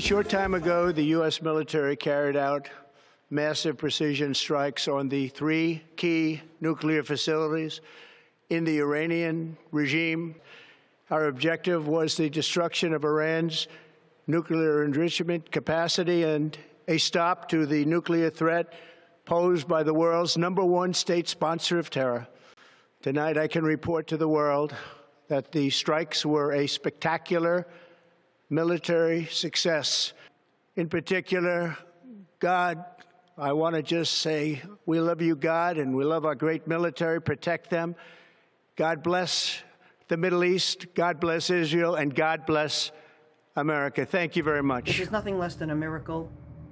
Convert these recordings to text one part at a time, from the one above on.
short time ago, the U.S. military carried out massive precision strikes on the 3 key nuclear facilities in the Iranian regime. Our objective was the destruction of Iran's nuclear enrichment capacity and a stop to the nuclear threat posed by the world's #1 state sponsor of terror. Tonight, I can report to the world that the strikes were a spectacular military success. In particular, God, I want to just say, we love you, God, and we love our great military. Protect them. God bless the Middle East. God bless Israel, and God bless America. Thank you very much. This is nothing less than a miracle.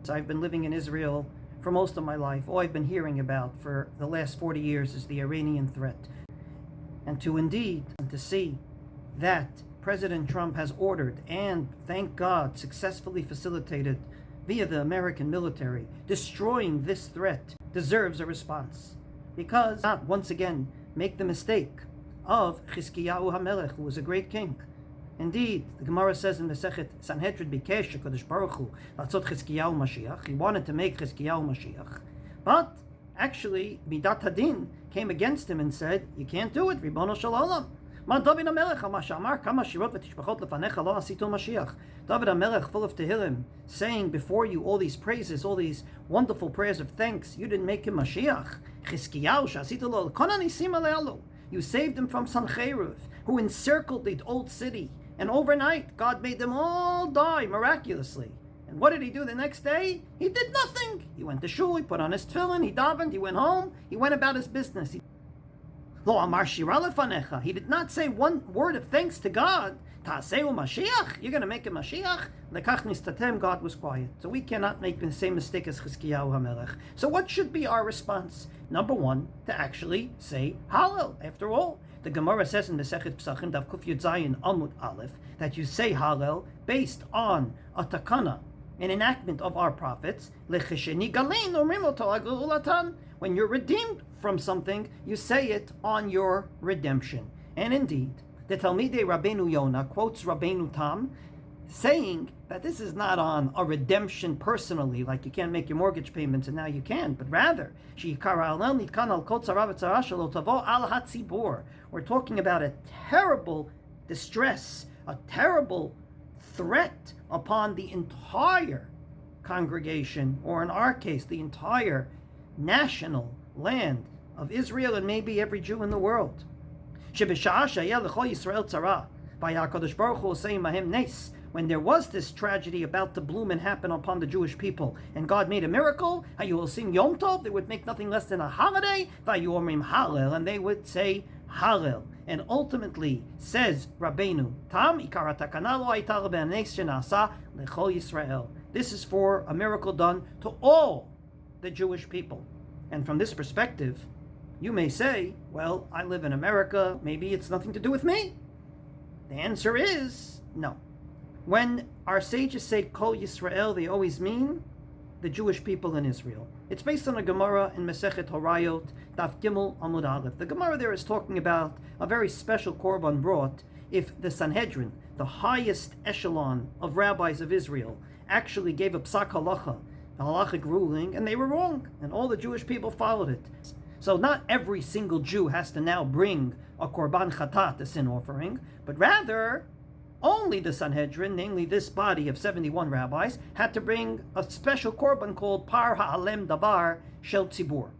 I've been living in Israel for most of my life. All I've been hearing about for the last 40 years is the Iranian threat. And to see that President Trump has ordered and, thank God, successfully facilitated via the American military, destroying this threat deserves a response. Because not once again make the mistake of Chizkiyahu HaMelech, who was a great king. Indeed, the Gemara says in Masechet Sanhedrin, Bikesh HaKadosh Baruch Hu Latzot Chizkiyahu Mashiach. He wanted to make Chizkiyahu Mashiach, but actually Midat Hadin came against him and said, "You can't do it, Ribono Shel Olam." David HaMelech, full of Tehillim, saying before you all these praises, all these wonderful prayers of thanks, you didn't make him Mashiach. You saved him from Sancheiriv, who encircled the old city, and overnight God made them all die miraculously. And what did he do the next day? He did nothing. He went to shul, he put on his tefillin, he davened, he went home, he went about his business. Lo amar shira lefanecha. He did not say one word of thanks to God. Ta'aseu Mashiach? You're going to make a Mashiach? Lekach nistatem, God was quiet. So we cannot make the same mistake as Chizkiyahu HaMelech. So what should be our response? Number one, to actually say Hallel. After all, the Gemara says in Masechet Pesachim, Daf Kuf Yud Zayin Amud Aleph, that you say Hallel based on a takana, an enactment of our prophets. Lechesheni galein omrim oto agulatan. When you're redeemed from something, you say it on your redemption. And indeed, the Talmidei Rabbeinu Yonah quotes Rabbeinu Tam, saying that this is not on a redemption personally, like you can't make your mortgage payments and now you can, but rather, we're talking about a terrible distress, a terrible threat upon the entire congregation, or in our case, the entire national land of Israel and maybe every Jew in the world. When there was this tragedy about to bloom and happen upon the Jewish people, and God made a miracle, you will sing Yom Tov, they would make nothing less than a holiday, Hallel, and they would say Hallel. And ultimately, says Rabbeinu Tam, this is for a miracle done to all the Jewish people. And from this perspective, you may say, well, I live in America, maybe it's nothing to do with me. The answer is no. When our sages say Kol Yisrael, they always mean the Jewish people in Israel. It's based on a Gemara in Masechet Horayot, Daf Gimel Amud Aleph. The Gemara there is talking about a very special korban brought if the Sanhedrin, the highest echelon of rabbis of Israel, actually gave a psak halacha, a halachic ruling, and they were wrong, and all the Jewish people followed it. So not every single Jew has to now bring a korban chatat, a sin offering, but rather only the Sanhedrin, namely this body of 71 rabbis, had to bring a special korban called par ha'alem davar shel tzibur.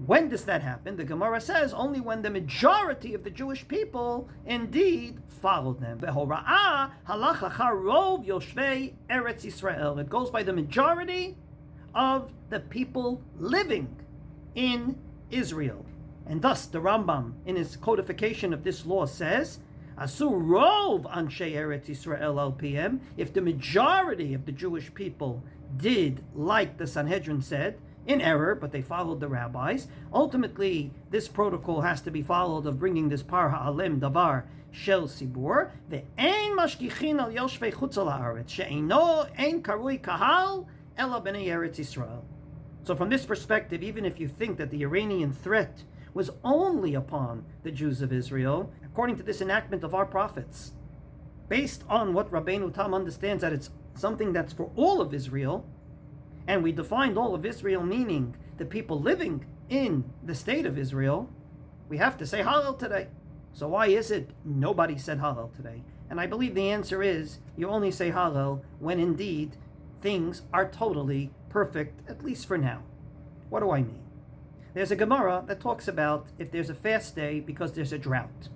When does that happen? The Gemara says only when the majority of the Jewish people indeed followed them. V'hora'ah halach achar rov yoshvei Eretz Yisrael. It goes by the majority of the people living in Israel. And thus the Rambam, in his codification of this law, says, Asur rov anshe Eretz Yisrael al PM, if the majority of the Jewish people did like the Sanhedrin said, in error, but they followed the rabbis. Ultimately, this protocol has to be followed of bringing this par ha'alem davar shel sibur. Ve'ein mashkichin al yoshvei chutz al haaretz she'eino ein karui kahal ela b'nei Eretz Yisrael. So from this perspective, even if you think that the Iranian threat was only upon the Jews of Israel, according to this enactment of our prophets, based on what Rabbeinu Tam understands that it's something that's for all of Israel, and we defined all of Israel meaning the people living in the state of Israel, we have to say Hallel today. So why is it nobody said Hallel today? And I believe the answer is you only say Hallel when indeed things are totally perfect, at least for now. What do I mean? There's a Gemara that talks about if there's a fast day because there's a drought.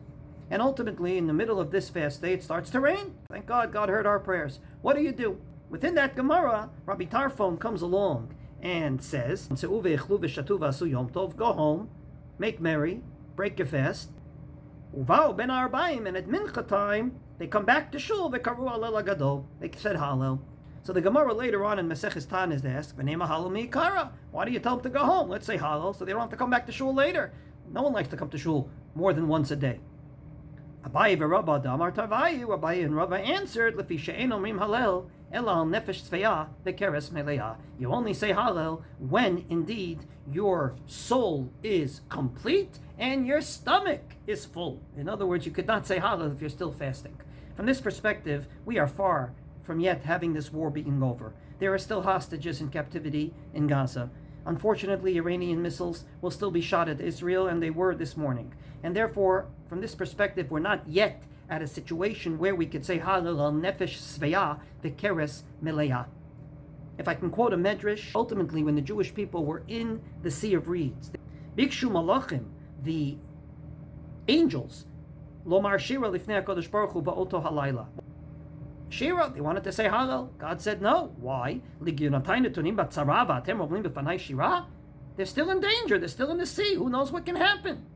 And ultimately, in the middle of this fast day, it starts to rain. Thank God, God heard our prayers. What do? Within that Gemara, Rabbi Tarfon comes along and says, go home, make merry, break your fast. And at mincha time, they come back to shul, they said Hallel. So the Gemara later on in Maseches Tanis asks, why do you tell them to go home? Let's say Hallel, so they don't have to come back to shul later. No one likes to come to shul more than once a day. Abaye v'Rabba damar tarvayu. Abaye and Rava answered, "Lefi she'en omrim Hallel ela nefesh tzveya v'keres meleah." You only say Hallel when indeed your soul is complete and your stomach is full. In other words, you could not say Hallel if you're still fasting. From this perspective, we are far from yet having this war being over. There are still hostages in captivity in Gaza. Unfortunately, Iranian missiles will still be shot at Israel, and they were this morning. And therefore, from this perspective, we're not yet at a situation where we could say Hallel al nefesh sveya v'keres meleah. If I can quote a medrash, ultimately when the Jewish people were in the Sea of Reeds, Bikshu Malachim, the angels, Lomar Shira lifnei HaKadosh Baruch Hu ba'oto halayla. Shira, they wanted to say Hallel. God said no. Why? They're still in danger. They're still in the sea. Who knows what can happen?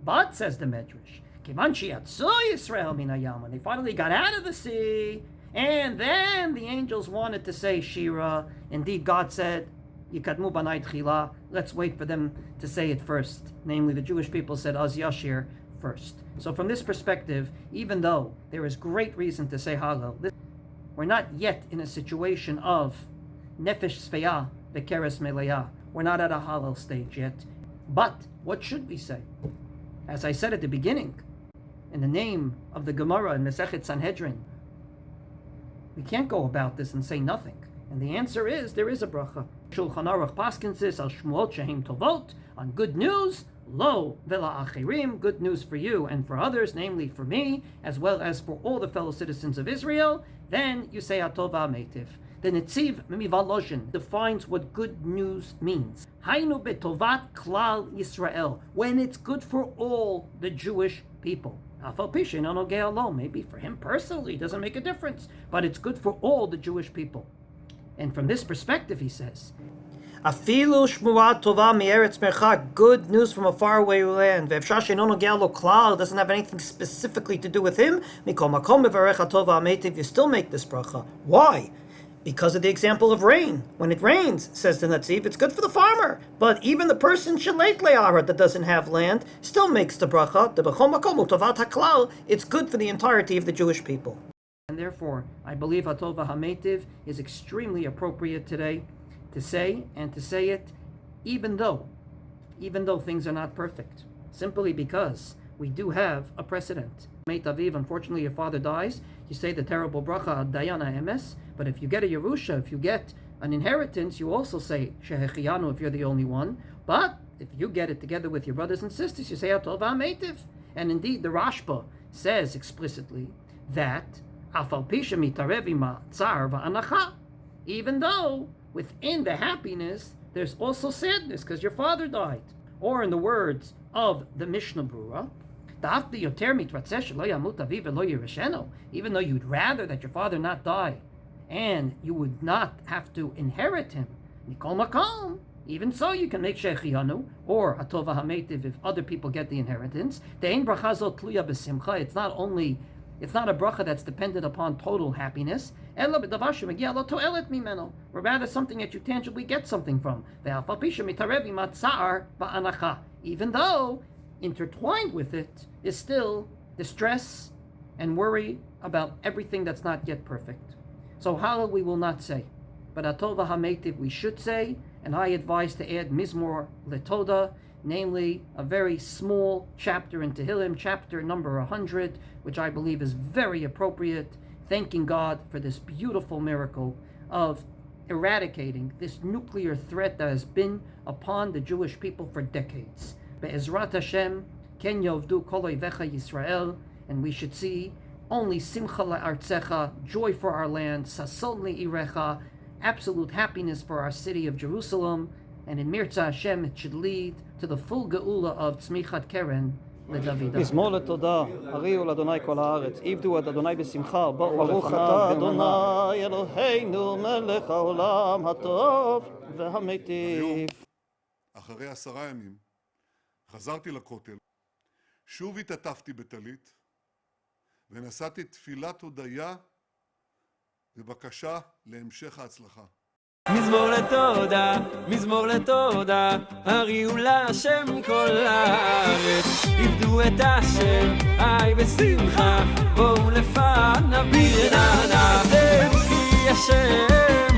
But, says the Medrash, when they finally got out of the sea, and then the angels wanted to say Shira, indeed God said, Yikadmu banai tchila, let's wait for them to say it first. Namely, the Jewish people said Az Yashir first. So from this perspective, even though there is great reason to say Hallel, we're not yet in a situation of nefesh sveya v'keres meleah. We're not at a Hallel stage yet. But what should we say? As I said at the beginning, in the name of the Gemara in Masechet Sanhedrin, we can't go about this and say nothing. And the answer is, there is a bracha. Shulchan Aruch paskins this al shmuot shehem tovot, on good news, lo vela achirim, good news for you and for others, namely for me, as well as for all the fellow citizens of Israel. Then you say atova meitiv. The Netziv Mivaloshin defines what good news means. Hainu betovat klal Yisrael, when it's good for all the Jewish people. Maybe for him personally, it doesn't make a difference, but it's good for all the Jewish people. And from this perspective, he says, Afilu shmua tova mieretz merchak, good news from a faraway land. Ve'efshar she'eno nogea lo klal, doesn't have anything specifically to do with him. Mikol makom mevarech atova ametiv, you still make this bracha. Why? Because of the example of rain. When it rains, says the Netziv, it's good for the farmer. But even the person shaleit le'ara that doesn't have land still makes the bracha. The b'chol makom utovat haklal, it's good for the entirety of the Jewish people. And therefore, I believe Hatova HaMeitiv is extremely appropriate today to say, and to say it even though things are not perfect. Simply because we do have a precedent. Meit Aviv, unfortunately your father dies, you say the terrible bracha, Dayana Emes, but if you get a Yerusha, if you get an inheritance, you also say Shehechiyanu if you're the only one, but if you get it together with your brothers and sisters, you say Hatova HaMeitiv. And indeed, the Rashba says explicitly that even though within the happiness there's also sadness because your father died. Or in the words of the Mishnah Brura, even though you'd rather that your father not die and you would not have to inherit him, even so you can make Shechiyanu or Hatova HaMeitiv if other people get the inheritance. It's not a bracha that's dependent upon total happiness. Or rather something that you tangibly get something from. Even though intertwined with it is still distress and worry about everything that's not yet perfect. So Hallel we will not say, but Hatova HaMeitiv we should say, and I advise to add Mizmor Letoda, namely a very small chapter in Tehillim, chapter number 100, which I believe is very appropriate thanking God for this beautiful miracle of eradicating this nuclear threat that has been upon the Jewish people for decades. Be'ezrat Hashem, ken yovdu kol oivecha Yisrael, and we should see only simcha la'artzecha, joy for our land, sason le'irecha, absolute happiness for our city of Jerusalem, and in Mirza Hashem it should lead to the full geula of tzmichat keren לדוד. מזמור לתודה, הריעו לאדוני כל הארץ, עבדו את אדוני בשמחה, ברוך אתה אדוני אלוהינו מלך העולם הטוב והמיטיב. אחרי 10 ימים חזרתי לכותל, שוב התעטפתי בטלית ונשאתי תפילת הודיה ובקשה להמשך ההצלחה. מזמור לתודה, הריעו להשם כל הארץ, עבדו את השם, בשמחה, בואו לפניו ברננה, כי השם